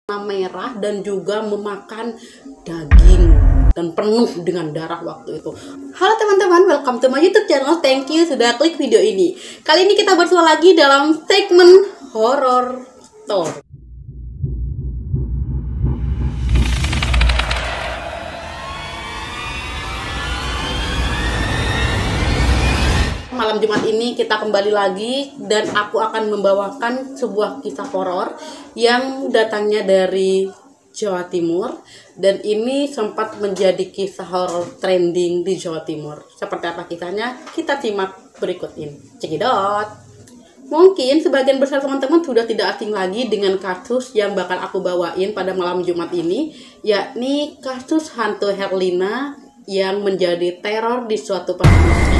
merah dan juga memakan daging dan penuh dengan darah waktu itu. Halo teman-teman, welcome to my YouTube channel. Thank you sudah klik video ini. Kali ini kita bersua lagi dalam segmen horror story. Malam Jumat ini kita kembali lagi dan aku akan membawakan sebuah kisah horor yang datangnya dari Jawa Timur, dan ini sempat menjadi kisah horor trending di Jawa Timur. Seperti apa kisahnya? Kita simak berikut ini. Cekidot. Mungkin sebagian besar teman-teman sudah tidak asing lagi dengan kasus yang bakal aku bawain pada malam Jumat ini, yakni kasus hantu Herlina yang menjadi teror di suatu pesantren.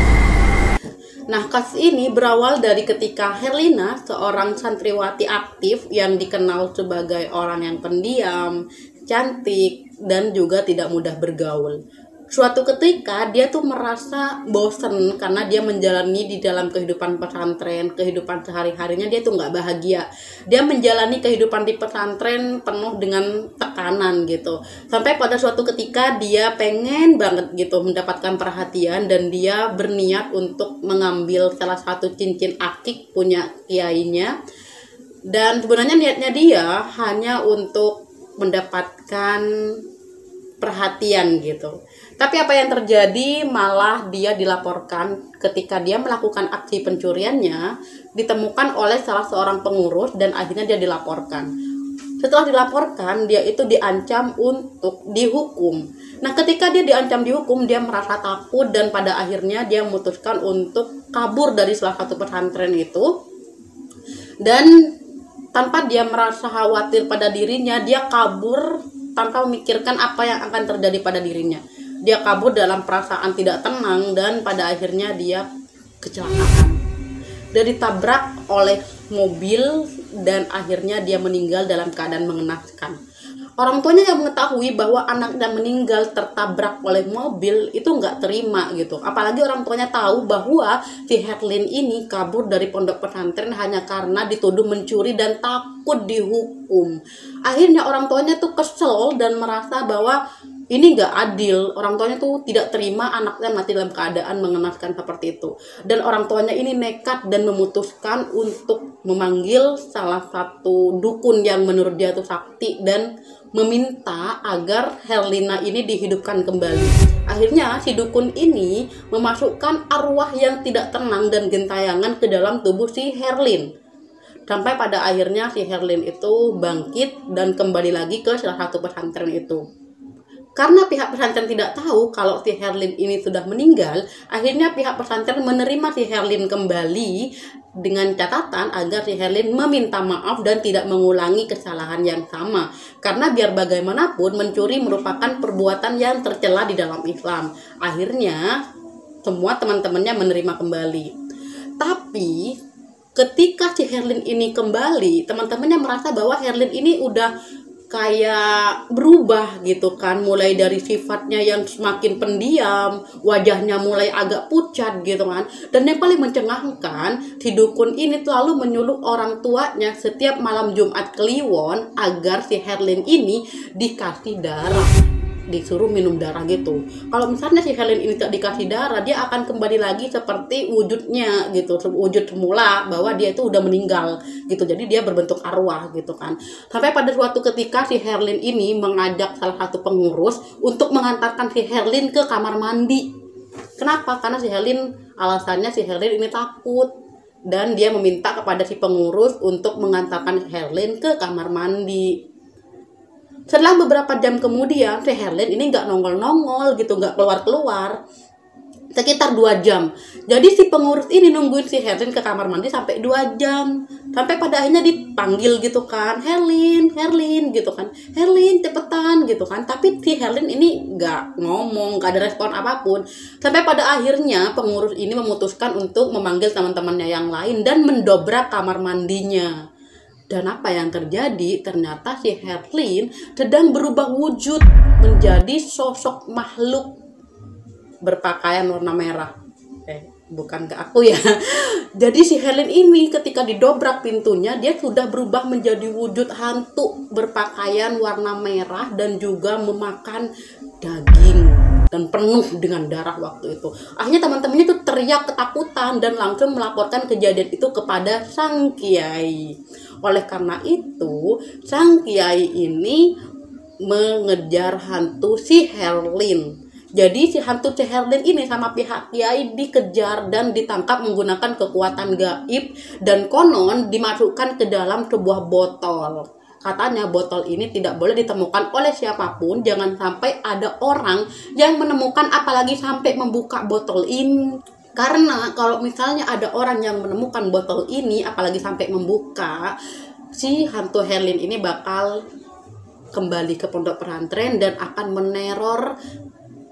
Nah, kasus ini berawal dari ketika Herlina, seorang santriwati aktif yang dikenal sebagai orang yang pendiam, cantik, dan juga tidak mudah bergaul. Suatu ketika dia tuh merasa bosen karena dia menjalani di dalam kehidupan pesantren, kehidupan sehari-harinya dia tuh nggak bahagia. Dia menjalani kehidupan di pesantren penuh dengan tekanan gitu. Sampai pada suatu ketika dia pengen banget gitu mendapatkan perhatian, dan dia berniat untuk mengambil salah satu cincin akik punya kiainya. Dan sebenarnya niatnya dia hanya untuk mendapatkan perhatian gitu. Tapi apa yang terjadi, malah dia dilaporkan ketika dia melakukan aksi pencuriannya, ditemukan oleh salah seorang pengurus dan akhirnya dia dilaporkan. Setelah dilaporkan, dia itu diancam untuk dihukum. Nah, ketika dia diancam dihukum, dia merasa takut dan pada akhirnya dia memutuskan untuk kabur dari salah satu pesantren itu. Dan tanpa dia merasa khawatir pada dirinya, dia kabur tanpa memikirkan apa yang akan terjadi pada dirinya. Dia kabur dalam perasaan tidak tenang dan pada akhirnya dia kecelakaan. Dia ditabrak oleh mobil dan akhirnya dia meninggal dalam keadaan mengenaskan. Orang tuanya yang mengetahui bahwa anaknya meninggal tertabrak oleh mobil itu nggak terima gitu. Apalagi orang tuanya tahu bahwa si Herlin ini kabur dari pondok pesantren hanya karena dituduh mencuri dan takut dihukum. Akhirnya orang tuanya tuh kesel dan merasa bahwa ini nggak adil. Orang tuanya tuh tidak terima anaknya mati dalam keadaan mengenaskan seperti itu. Dan orang tuanya ini nekat dan memutuskan untuk memanggil salah satu dukun yang menurut dia tuh sakti dan meminta agar Herlina ini dihidupkan kembali. Akhirnya si dukun ini memasukkan arwah yang tidak tenang dan gentayangan ke dalam tubuh si Herlin. Sampai pada akhirnya si Herlin itu bangkit dan kembali lagi ke salah satu pesantren itu. Karena pihak pesantren tidak tahu kalau si Herlin ini sudah meninggal, akhirnya pihak pesantren menerima si Herlin kembali dengan catatan agar si Herlin meminta maaf dan tidak mengulangi kesalahan yang sama. Karena biar bagaimanapun mencuri merupakan perbuatan yang tercela di dalam Islam. Akhirnya semua teman-temannya menerima kembali. Tapi ketika si Herlin ini kembali, teman-temannya merasa bahwa Herlin ini udah kayak berubah gitu kan, mulai dari sifatnya yang semakin pendiam, wajahnya mulai agak pucat gitu kan. Dan yang paling mencengangkan, si dukun ini selalu menyuruh orang tuanya setiap malam Jumat Kliwon agar si Herlin ini dikasih darah, disuruh minum darah gitu. Kalau misalnya si Herlin ini tak dikasih darah, dia akan kembali lagi seperti wujudnya gitu, wujud semula bahwa dia itu udah meninggal gitu. Jadi dia berbentuk arwah gitu kan. Sampai pada suatu ketika si Herlin ini mengajak salah satu pengurus untuk mengantarkan si Herlin ke kamar mandi. Kenapa? Karena si Herlin, alasannya si Herlin ini takut dan dia meminta kepada si pengurus untuk mengantarkan Herlin ke kamar mandi. Setelah beberapa jam kemudian, si Herlin ini nggak nongol-nongol gitu, nggak keluar-keluar. Sekitar 2 jam. Jadi si pengurus ini nungguin si Herlin ke kamar mandi sampai 2 jam. Sampai pada akhirnya dipanggil gitu kan, Herlin gitu kan. Herlin cepetan gitu kan. Tapi si Herlin ini nggak ngomong, nggak ada respon apapun. Sampai pada akhirnya pengurus ini memutuskan untuk memanggil teman-temannya yang lain dan mendobrak kamar mandinya. Dan apa yang terjadi? Ternyata si Herlin sedang berubah wujud menjadi sosok makhluk berpakaian warna merah. bukan ke aku ya. Jadi si Herlin ini ketika didobrak pintunya, dia sudah berubah menjadi wujud hantu berpakaian warna merah dan juga memakan daging dan penuh dengan darah waktu itu. Akhirnya teman-temannya itu teriak ketakutan dan langsung melaporkan kejadian itu kepada sang kiai. Oleh karena itu, sang kiai ini mengejar hantu si Herlin. Jadi si hantu si Herlin ini sama pihak kiai dikejar dan ditangkap menggunakan kekuatan gaib dan konon dimasukkan ke dalam sebuah botol. Katanya botol ini tidak boleh ditemukan oleh siapapun, jangan sampai ada orang yang menemukan apalagi sampai membuka botol ini. Karena kalau misalnya ada orang yang menemukan botol ini apalagi sampai membuka, si hantu Herlin ini bakal kembali ke pondok pesantren dan akan meneror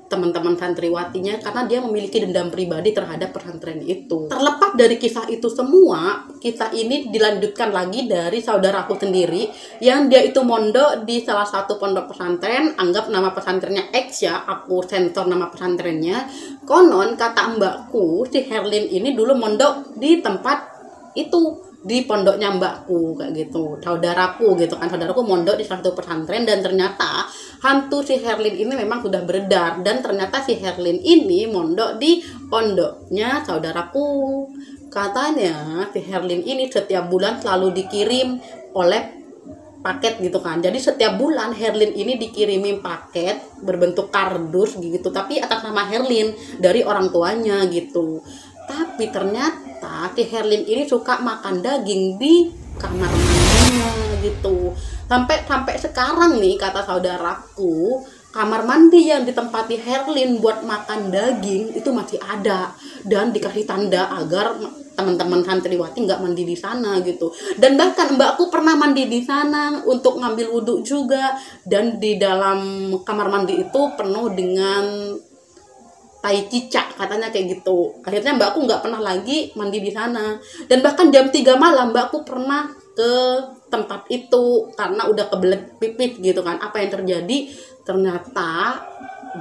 teman-teman santriwatinya karena dia memiliki dendam pribadi terhadap pesantren itu. Terlepas dari kisah itu semua, kisah ini dilanjutkan lagi dari saudaraku sendiri yang dia itu mondok di salah satu pondok pesantren. Anggap nama pesantrennya X ya, aku sensor nama pesantrennya. Konon kata mbakku, si Herlin ini dulu mondok di tempat itu, di pondoknya mbakku kayak gitu, saudaraku gitu kan. Saudaraku mondok di satu pesantren dan ternyata hantu si Herlin ini memang sudah beredar, dan ternyata si Herlin ini mondok di pondoknya saudaraku. Katanya si Herlin ini setiap bulan selalu dikirim oleh paket gitu kan. Jadi setiap bulan Herlin ini dikirimin paket berbentuk kardus gitu, tapi atas nama Herlin dari orang tuanya gitu. Tapi ternyata si Herlin ini suka makan daging di kamar mandinya gitu. Sampai sekarang nih kata saudaraku, kamar mandi yang ditempati Herlin buat makan daging itu masih ada dan dikasih tanda agar teman-teman santriwati nggak mandi di sana gitu. Dan bahkan mbakku pernah mandi di sana untuk ngambil wudhu juga, dan di dalam kamar mandi itu penuh dengan tai cicak katanya kayak gitu. Akhirnya mbakku nggak pernah lagi mandi di sana. Dan bahkan jam 3 malam mbakku pernah ke tempat itu karena udah kebelet pipis gitu kan. Apa yang terjadi? Ternyata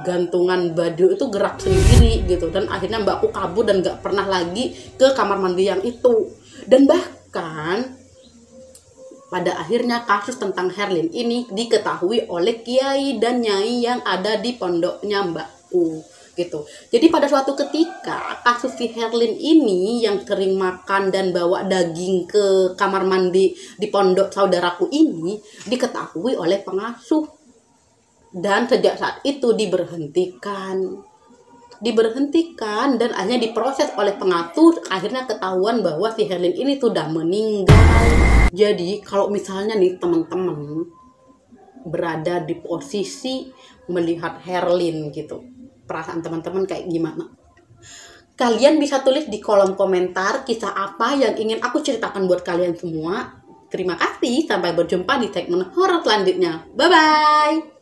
gantungan baju itu gerak sendiri gitu. Dan akhirnya mbakku kabur dan nggak pernah lagi ke kamar mandi yang itu. Dan bahkan pada akhirnya kasus tentang Herlin ini diketahui oleh kiai dan nyai yang ada di pondoknya mbakku gitu. Jadi pada suatu ketika kasus si Herlin ini yang sering makan dan bawa daging ke kamar mandi di pondok saudaraku ini diketahui oleh pengasuh, dan sejak saat itu diberhentikan dan akhirnya diproses oleh pengasuh. Akhirnya ketahuan bahwa si Herlin ini sudah meninggal. Jadi kalau misalnya nih teman-teman berada di posisi melihat Herlin gitu, perasaan teman-teman kayak gimana? Kalian bisa tulis di kolom komentar kisah apa yang ingin aku ceritakan buat kalian semua. Terima kasih, sampai berjumpa di segmen horor selanjutnya. Bye-bye!